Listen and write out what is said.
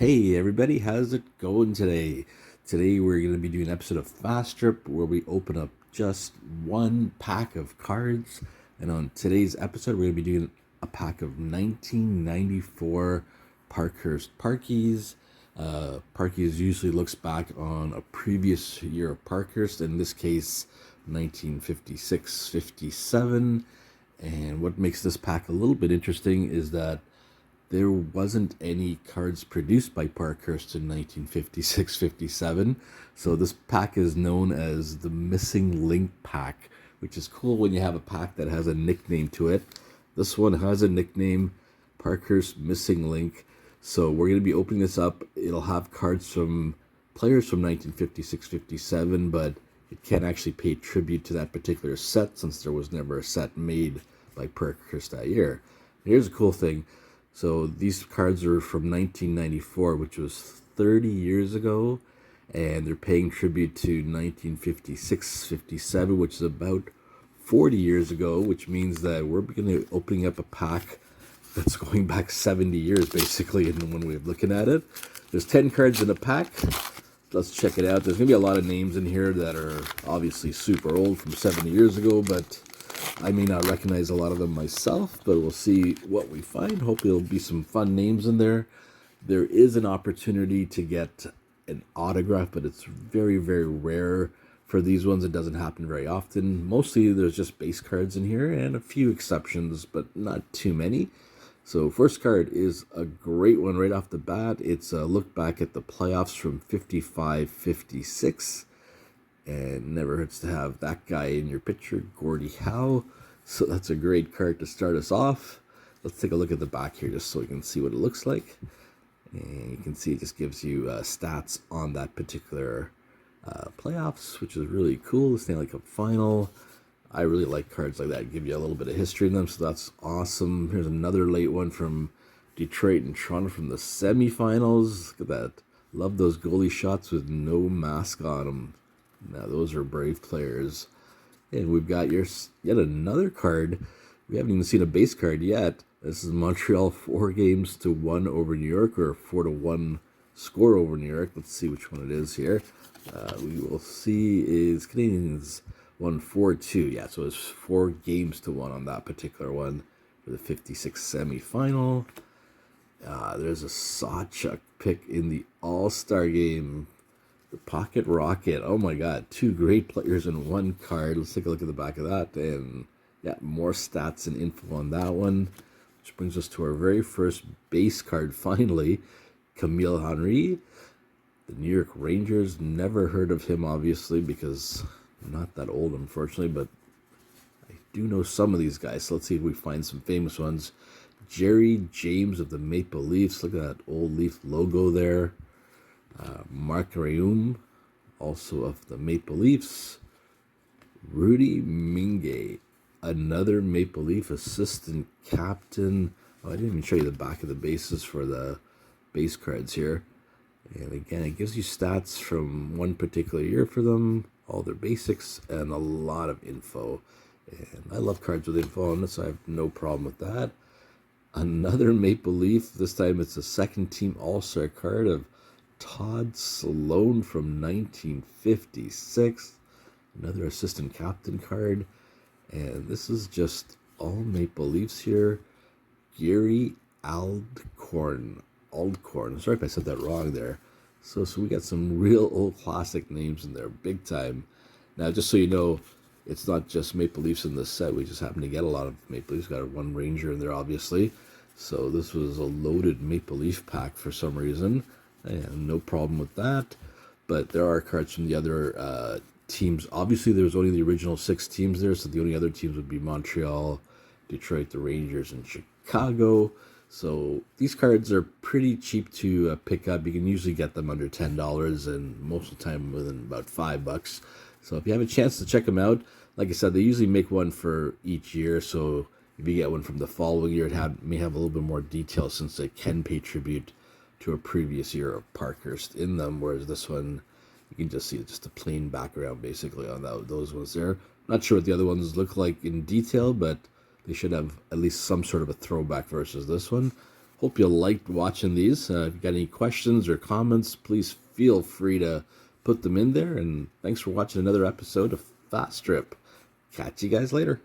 Hey everybody, how's it going today? Today we're going to be doing an episode of Fast Trip where we open up just one pack of cards. And on today's episode, we're going to be doing a pack of 1994 Parkhurst Parkies. Parkies usually looks back on a previous year of Parkhurst, in this case 1956-57. And what makes this pack a little bit interesting is that there wasn't any cards produced by Parkhurst in 1956-57. So this pack is known as the Missin Link pack, which is cool when you have a pack that has a nickname to it. This one has a nickname, Parkhurst Missin Link. So we're going to be opening this up. It'll have cards from players from 1956-57, but it can't actually pay tribute to that particular set since there was never a set made by Parkhurst that year. Here's a cool thing. So these cards are from 1994, which was 30 years ago, and they're paying tribute to 1956-57, which is about 40 years ago, which means that we're going to be opening up a pack that's going back 70 years, basically, in one way of looking at it. There's 10 cards in a pack. Let's check it out. There's going to be a lot of names in here that are obviously super old from 70 years ago, but I may not recognize a lot of them myself, but we'll see what we find. Hopefully there'll be some fun names in there. There is an opportunity to get an autograph, but it's very, very rare for these ones. It doesn't happen very often. Mostly there's just base cards in here and a few exceptions, but not too many. So first card is a great one right off the bat. It's a look back at the playoffs from 55-56. And never hurts to have that guy in your picture, Gordie Howe. So that's a great card to start us off. Let's take a look at the back here just so you can see what it looks like. And you can see it just gives you stats on that particular playoffs, which is really cool. This thing like a final. I really like cards like that. Give you a little bit of history in them, so that's awesome. Here's another late one from Detroit and Toronto from the semifinals. Look at that. Love those goalie shots with no mask on them. Now those are brave players. And we've got yet another card. We haven't even seen a base card yet. This is Montreal 4-1 over New York, or 4-1 score over New York. Let's see which one it is here. We will see is Canadians won 4-2. Yeah, so it's 4-1 on that particular one for the 56 semifinal. There's a Sawchuk pick in the All-Star game. The Pocket Rocket. Oh my god, two great players in one card. Let's take a look at the back of that. And yeah, more stats and info on that one. Which brings us to our very first base card finally. Camille Henry. The New York Rangers. Never heard of him, obviously, because I'm not that old, unfortunately, but I do know some of these guys. So let's see if we find some famous ones. Jerry James of the Maple Leafs. Look at that old Leaf logo there. Mark Rayum, also of the Maple Leafs. Rudy Mingue, another Maple Leaf assistant captain. Oh, I didn't even show you the back of the bases for the base cards here. And again, it gives you stats from one particular year for them, all their basics, and a lot of info. And I love cards with info on this, so I have no problem with that. Another Maple Leaf. This time it's a second team All-Star card of Todd Sloan from 1956. Another assistant captain card. And this is just all Maple Leafs here. Gary Aldcorn. Sorry if I said that wrong there. So we got some real old classic names in there, big time. Now, just so you know, it's not just Maple Leafs in this set. We just happen to get a lot of Maple Leafs. Got one Ranger in there, obviously. So this was a loaded Maple Leaf pack for some reason. And no problem with that. But there are cards from the other teams. Obviously, there's only the original 6 teams there, so the only other teams would be Montreal, Detroit, the Rangers, and Chicago. So these cards are pretty cheap to pick up. You can usually get them under $10, and most of the time within about $5. So if you have a chance to check them out, like I said, they usually make one for each year. So if you get one from the following year, it may have a little bit more detail since they can pay tribute to a previous year of Parkhurst in them, whereas this one, you can just see it's just a plain background basically on those ones there. Not sure what the other ones look like in detail, but they should have at least some sort of a throwback versus this one. Hope you liked watching these. If you got any questions or comments, please feel free to put them in there. And thanks for watching another episode of Fast Trip. Catch you guys later.